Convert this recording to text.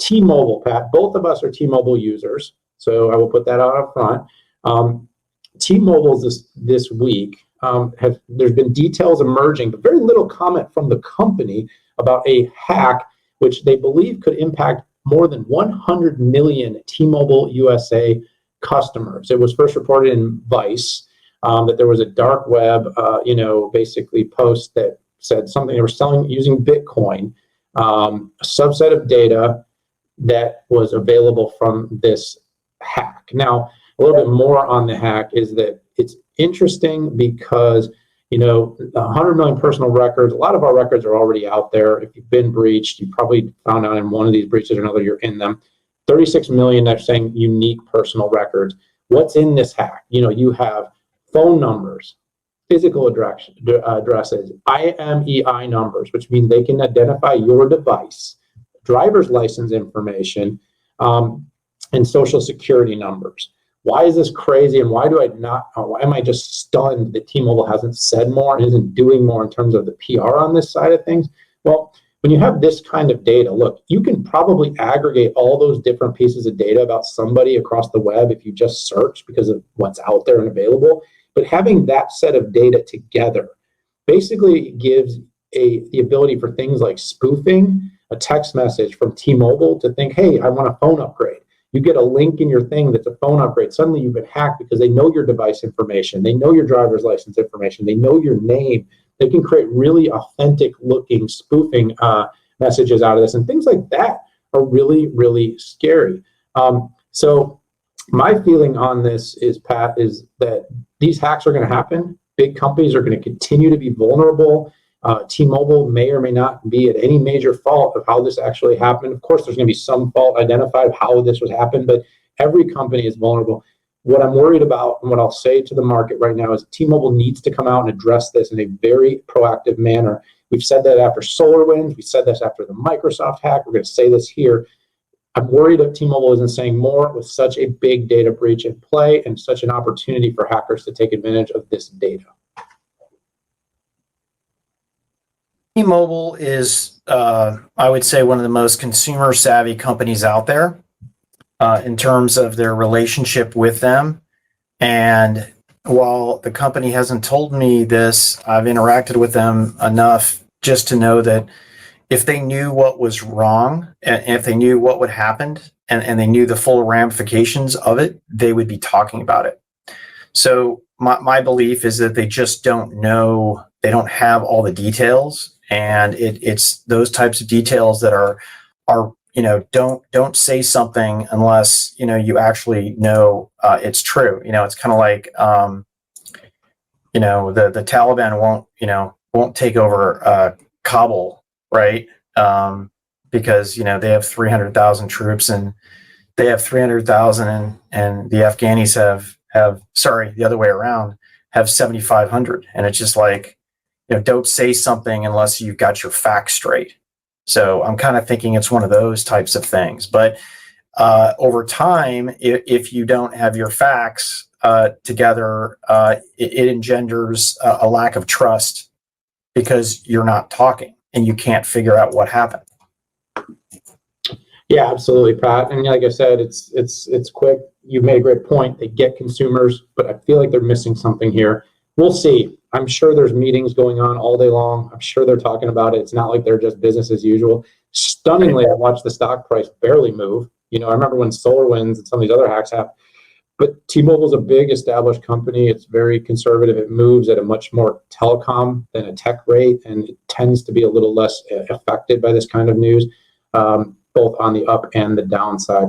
T-Mobile, Pat, both of us are T-Mobile users, so I will put that out up front. T-Mobile this week, there's been details emerging, but very little comment from the company about a hack which they believe could impact more than 100 million T-Mobile USA customers. It was first reported in Vice that there was a dark web, basically post that said something they were selling using Bitcoin, a subset of data that was available from this hack. Now, a little bit more on the hack is that it's interesting because 100 million personal records, a lot of our records are already out there. If you've been breached, you probably found out in one of these breaches or another you're in them. 36 million, they're saying unique personal records. What's in this hack? You have phone numbers, physical addresses, IMEI numbers, which means they can identify your device, driver's license information, and social security numbers. Why is this crazy, and why am I just stunned that T-Mobile hasn't said more and isn't doing more in terms of the PR on this side of things? Well, when you have this kind of data, look, you can probably aggregate all those different pieces of data about somebody across the web if you just search because of what's out there and available. But having that set of data together basically gives the ability for things like spoofing a text message from T-Mobile to think, hey, I want a phone upgrade. You get a link in your thing that's a phone upgrade. Suddenly you've been hacked because they know your device information. They know your driver's license information. They know your name. They can create really authentic looking spoofing messages out of this. And things like that are really, really scary. So my feeling on this is, Pat, is that these hacks are going to happen. Big companies are going to continue to be vulnerable. T-Mobile may or may not be at any major fault of how this actually happened. Of course, there's going to be some fault identified of how this was happened, but every company is vulnerable. What I'm worried about and what I'll say to the market right now is T-Mobile needs to come out and address this in a very proactive manner. We've said that after SolarWinds. We said this after the Microsoft hack. We're going to say this here. I'm worried that T-Mobile isn't saying more with such a big data breach in play and such an opportunity for hackers to take advantage of this data. T-Mobile is, I would say, one of the most consumer-savvy companies out there in terms of their relationship with them. And while the company hasn't told me this, I've interacted with them enough just to know that if they knew what was wrong, and if they knew what would happen, and they knew the full ramifications of it, they would be talking about it. So my belief is that they just don't know, they don't have all the details. And it's those types of details that are don't say something unless you actually know it's true. It's kind of like the Taliban won't take over Kabul, right? Because they have 300,000 troops, and they have 300,000, and the Afghanis have the other way around, have 7,500, and it's just like, don't say something unless you've got your facts straight. So I'm kind of thinking it's one of those types of things. But over time, if you don't have your facts together, it engenders a lack of trust because you're not talking and you can't figure out what happened. Yeah, absolutely, Pat. And like I said, it's quick. You made a great point. They get consumers, but I feel like they're missing something here. We'll see. I'm sure there's meetings going on all day long. I'm sure they're talking about it. It's not like they're just business as usual. Stunningly, I watched the stock price barely move. I remember when SolarWinds and some of these other hacks happened. But T-Mobile's a big established company. It's very conservative. It moves at a much more telecom than a tech rate, and it tends to be a little less affected by this kind of news, both on the up and the downside.